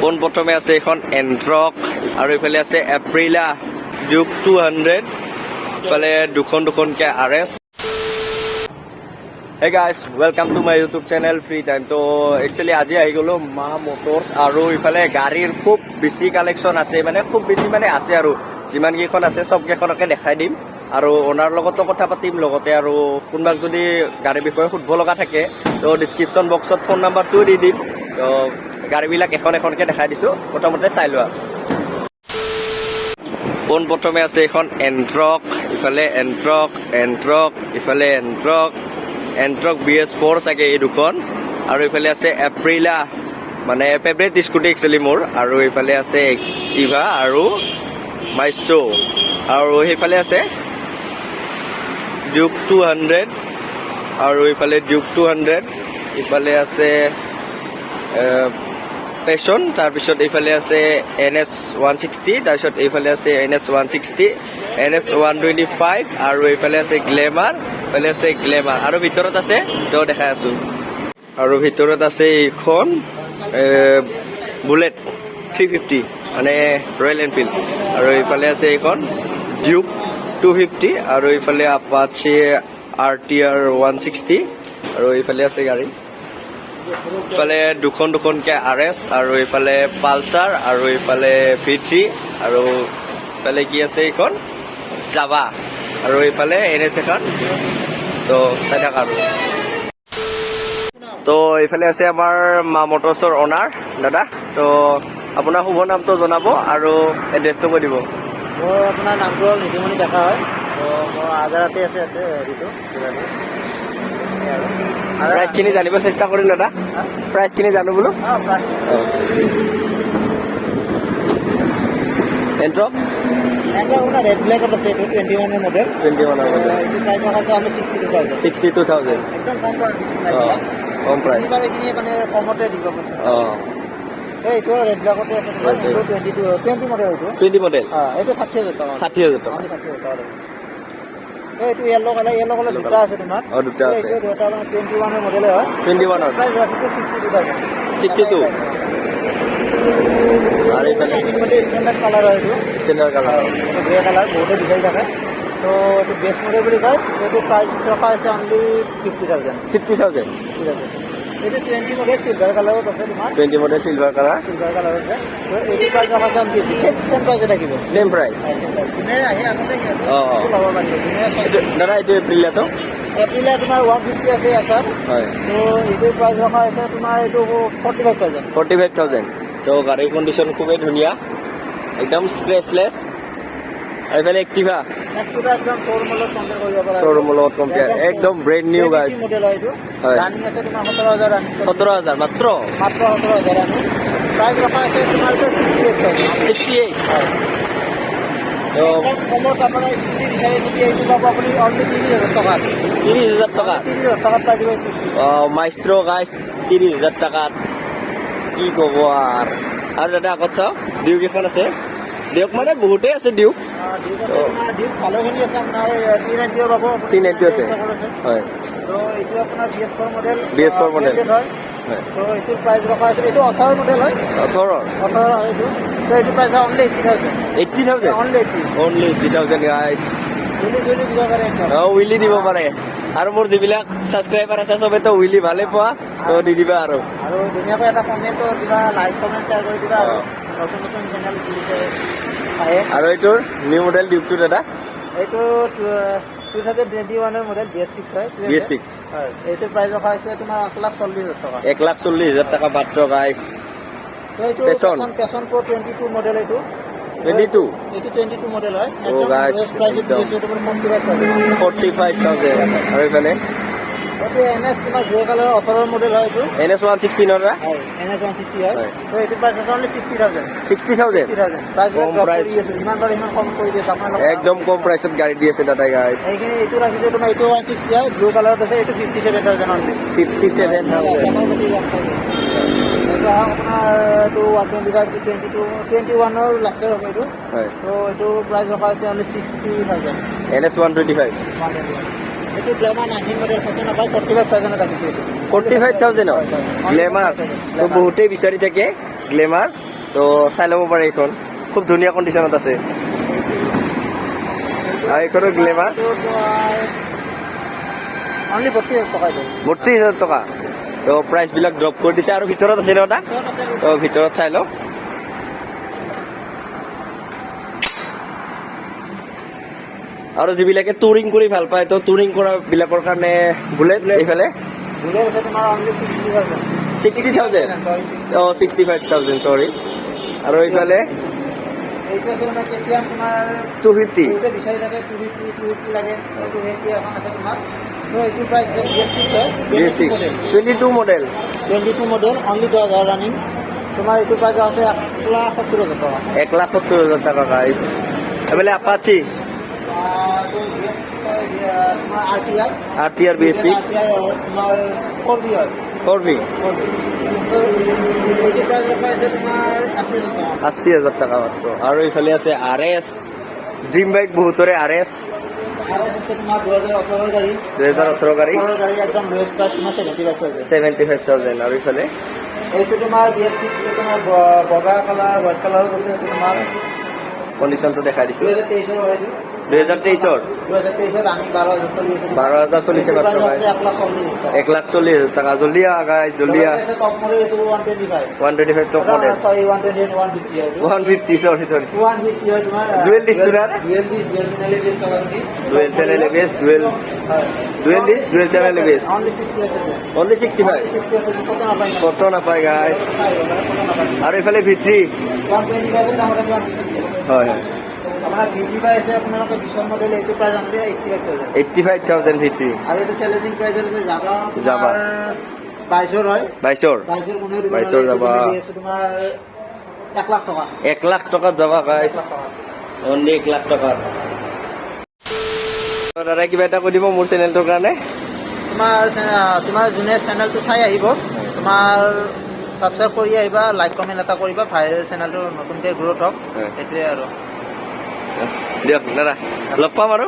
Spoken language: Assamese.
পোন প্ৰথমে আছে এখন এন্ট্ৰক আৰু ইফালে আছে এপ্ৰিলা ডিউক 200 ইফালে দুখনকে RS। Hey guys, welcome to my YouTube channel Free Time। তো একচুয়ালি আজি আহি গলো মা মটৰছ আৰু ইফালে গাড়ীৰ খুব বেছি কালেকশ্যন আছে, মানে খুব বেছি মানে আছে আৰু যিমান কেইখন আছে সব কেইখনকে দেখাই দিম আৰু ওনাৰ লগতো কথা পাতিম, লগতে আৰু কোনোবাক যদি গাড়ীৰ বিষয়ে সুধিব লগা থাকে তো ডিছক্ৰিপশ্যন বক্সত ফোন নাম্বাৰটো দি দিম। তো গাড়ীবিলাক এখনকে দেখাই দিছোঁ, প্ৰথমতে চাই লোৱা। পোন প্ৰথমে আছে এখন এন্ট্ৰক, ইফালে এন্ট্ৰক ইফালে এন্ট্ৰক BS4 চাগে এই দুখন, আৰু ইফালে আছে এপ্ৰিলা, মানে ফেভৰেট স্কুটি একচুৱেলি মোৰ, আৰু ইফালে আছে এক্টিভা আৰু মাইষ্ট্ৰো, আৰু সেইফালে আছে ডিউক 200 আৰু ইফালে ডিউক 200, ইফালে আছে পেশন, তাৰপিছত এইফালে আছে NS 160, তাৰপিছত এইফালে আছে NS 160, NS 125, আৰু এইফালে আছে গ্লেমাৰ, আৰু ভিতৰত আছে তো দেখাই আছো, আৰু ভিতৰত আছে এইখন বুলেট 350 মানে ৰয়েল এনফিল্ড, আৰু এইফালে আছে এইখন ডিউক 250, আৰু এইফালে আপাচে RTR 160, আৰু এইফালে আছে গাড়ী, ইফালে দুখনকে RS, আৰু এইফালে পালচাৰ, আৰু এইফালে V3, আৰু ইফালে কি আছে এইখন জাভা, আৰু এইফালে NS এখন। তো চাই থাক আৰু তো এইফালে আছে আমাৰ মা মটৰছৰ অনাৰ দাদা। তো আপোনাৰ শুভ নামটো জনাব আৰু এড্ৰেছটো কৈ দিব। মোৰ আপোনাৰ নামটো হ'ল নিধিমণি ডেকা হয়। তো মোৰ আজাৰাতে আছে ইয়াতে হেৰিটো প্ৰাইচখিনি জানিব চেষ্টা কৰিম দাদা, প্ৰাইচখিনি জানো বোলো। এন্ট্ৰক আপোনাৰ ৰেড ব্লেকত আছে, এইটো 21 মডেল। 21 মডেল, এইটো প্ৰাইচ আছে আমি 62,000। একদম কম কম প্ৰাইচ, এইখিনি মানে কমতে দিব কৈছে। এইটো ৰেড ব্লেকতে আছে, তোমাৰ এইটো 20 মডেল, এইটো 20 মডেল, এইটো 60,000 টকা। 60,000 টকা। 60,000 টকা। এইটো য়েল্লো কালাৰ দুটা আছে তোমাৰ। দুটা আছে। এইটো দুটা 21 মডেলে হয়। 21 প্ৰাইচ ৰাখিছে 62,000। 62, আৰু এইফালে ষ্টেণ্ডাৰ্ড কালাৰ হয়, এইটো ষ্টেণ্ডাৰ্ড কালাৰ, এইটো গ্ৰে কালাৰ বহুতে বিচাৰি থাকে। তো এইটো বেষ্ট মডেল বুলি কয়। এইটো প্ৰাইচ ৰখা হৈছে অনলি 50,000। 50,000। এইটো 20 মডেল চিলভাৰ কালাৰত আছে তোমাৰ। 20 মডেল চিলভাৰ কালাৰ, কালাৰত আছে। তো এইটো প্ৰাইচ ৰখা হৈছে অনলি চেম প্ৰাইচে থাকিব। চেম প্ৰাইচ। যোনে আহি আগতে অঁ ল'ব পাৰিব। দাদা এইটো এপ্ৰিলাটো এপ্ৰিলা তোমাৰ 150 আছে ইয়াত। হয়। তো এইটো প্ৰাইচ ৰখা হৈছে তোমাৰ এইটো 45,000। 45,000। তো গাড়ীৰ কণ্ডিশ্যন খুবেই ধুনীয়া, একদম স্ক্ৰেচলেছ। আৰু এইফালে এক্টিভা একদম শ্ব'ৰুমত কম্পেয়াৰ কৰিব পৰা। শ্ব'ৰুমৰ লগত কম্পেয়াৰ, একদম ব্ৰেণ্ড নিউ গাইজ। মডেল হয় এইটো। হয়। ৰানিং আছে তোমাৰ 17,000 ৰানিং। 17,000 মাত্ৰ। 17,000 ৰানিং। প্ৰাইচ ৰখা আছে তোমাৰ 68,000। 68। হয়। তো কমত আপোনাৰ স্কুটি বিচাৰি যদি এইটো পাব আপুনি অনলি 30,000 টকা। 30,000 টকা। 30,000 টকাত পাই দিব এইটো স্কুটি। মাইষ্ট্ৰো গাইজ 30,000 টকাত, কি ক'ব আৰু দাদা আগত চাওক ডিউক এখন আছে। ডিউক মানে বহুতেই আছে ডিউক। ডিউক আছে তোমাৰ, ডিউক ভালেখিনি আছে আপোনাৰ। 390 পাব। 390 আছে। হয়। তো এইটো আপোনাৰ BS4 মডেল। BS4 মডেল হয়। হয়। তো এইটোৰ প্ৰাইচ ৰখা আছে, এইটো 18 মডেল হয়। 18 হয় এইটো। তো এইটো price only 80,000। 80,000। Only 80। Only 80,000 guys. উইলি দিব পাৰে একদম। উইলি দিব পাৰে, আৰু মোৰ যিবিলাক ছাবস্ক্ৰাইবাৰ আছে চবেতো উইলি ভালে পোৱা, তো দি দিবা আৰু ধুনীয়াকৈ এটা কমেণ্টো দিবা, লাইক কমেণ্ট শ্বেয়াৰ কৰি দিবা। আৰু নতুন চেনেল খুলিছে আহে। আৰু এইটোৰ নিউ মডেল ডিউকটো দাদা এইটো 2021 মডেল BS6 হয়। BS6 হয়। এইটো প্ৰাইচ ৰখা হৈছে তোমাৰ 1,40,000 টকা। 1,40,000 টকা মাত্ৰ গাইজ। তো এইটো পেছন পেছন Pro 22 মডেল। এইটো 22। এইটো 22 মডেল হয়। guys, প্ৰাইচত একদম। দিছে তোমাৰ 45,000। 45,000। আৰু এইফালে এইটো NS তোমাৰ গ্ৰে কালাৰ 18 মডেল হয়। এইটো NS 160 নৰা। হয়, NS 160 হয়। হয়। তো এইটো প্ৰাইচ আছে অনলি 60,000। 60,000। 60,000 প্ৰাইচ কম প্ৰাইচ। কৰি আছে, যিমান পাৰে সিমান কম কৰি দিয়ে আপোনালোকক। একদম কম প্ৰাইচত গাড়ী দি আছে দাদা গাইজ। এইখিনি এইটো ৰাখিছে তোমাৰ, এইটো 160 হয়, ব্লু কালাৰত আছে। এইটো 57,000 অনলি। 57,000। এইটো আপোনাৰ এইটো 125 to 21 লাষ্টৰ হ'ব এইটো। হয়। তো এইটো প্ৰাইচ ৰখা হৈছে অনলি 60,000। NS 125। এইটো গ্লেমাৰ 19 মডেল ফটো নাপায়, 45,000 ৰাখিছে এইটো। 45,000 গ্লেমাৰ। তো বহুতেই বিচাৰি থাকে গ্লেমাৰ। তো চাই ল'ব পাৰে এইখন খুব ধুনীয়া কণ্ডিশ্যনত আছে আৰু এইখনো গ্লেমাৰ অনলি 32,000 টকা এইটো 32,000 টকা তো প্ৰাইচবিলাক ড্ৰপ কৰি দিছে আৰু ভিতৰত আছে ন এটা তো ভিতৰত চাই লওঁ আৰু যিবিলাকে টুৰিং কৰি ভাল পায় তো টুৰিং কৰা বিলাকৰ কাৰণে বুলেট এইফালে বুলেট আছে তোমাৰ অনলি 60,000 60,000 অঁ 65,000 চৰি আৰু এইফালে এইটো আছে তোমাৰ কেতিয়াম তোমাৰ 250 বহুতে বিচাৰি থাকে 250 লাগে 280 এখন আছে তোমাৰ তো এইটো প্ৰাইচ BS6 হয় BS6 22 model 22 model only 10,000 running তোমাৰ এইটো প্ৰাইচ আছে 1,70,000 টকা 1,70,000 টাকা গাইছ এইফালে আপাচি তোমাৰ RTR RTR BS6 তোমাৰ 4B হয় 4V এইটো প্ৰাইচ ৰখা আছে তোমাৰ 80,000 টকা 80,000 টাকা মাত্ৰ আৰু এইফালে আছে RS ড্ৰিম বাইক বহুতৰে RS RS আছে তোমাৰ 2018 গাড়ী 2018 গাড়ী গাড়ী একদম লোয়েষ্ট প্ৰাইচ তোমাৰ 75,000 75,000 আৰু এইফালে এইটো তোমাৰ BS6 তোমাৰ বগা কালাৰ হোৱাইট কালাৰত আছে এইটো তোমাৰ কণ্ডিশ্যনটো দেখাই দিছোঁ 2023 হয় এইটো 2023 ৰানিং 12,000 চলি আছে 12,000 চলিছে মাত্ৰ গাইছ 1,40,000 টাকা জল্দি আহ গাইছ জল্দি আহ টপ মডেল এইটো 125 125 টপ মডেল সৰি 120 150 হয় 150 সৰি 150 হয় তোমাৰ ডুৱেল ডিস্ক না ডুৱেল চেনেল বেছ ডুৱেল চেনেল বেছ অনলি 65 অনলি 65 কত নাপায় গাইছ আৰু এইফালে V3 125 দাম হয় হয় আপোনাৰ V3 আছে আপোনালোকে 20 মডেল এইটো প্ৰাইচ অনলি 85,000 V3 আৰু এইটো চ্যালেঞ্জিং প্ৰাইচৰ আছে Java 22 হয় 22 যাবা তোমাৰ 1 লাখ টকা 1 লাখ টকাত যাবা গাইছ অনলি 1 লাখ টকা দাদা কিবা এটা কৈ দিব মোৰ চেনেলটোৰ কাৰণে তোমাৰ যোনে চেনেলটো চাই আহিব তোমাৰ ছাবস্ক্ৰাইব কৰি আহিবা লাইক কমেণ্ট এটা কৰিবা ভাইৰেল চেনেলটো নতুনকৈ গ্ৰ'থ হওক সেইটোৱে আৰু দিয়ক দাদা লগ পাম আৰু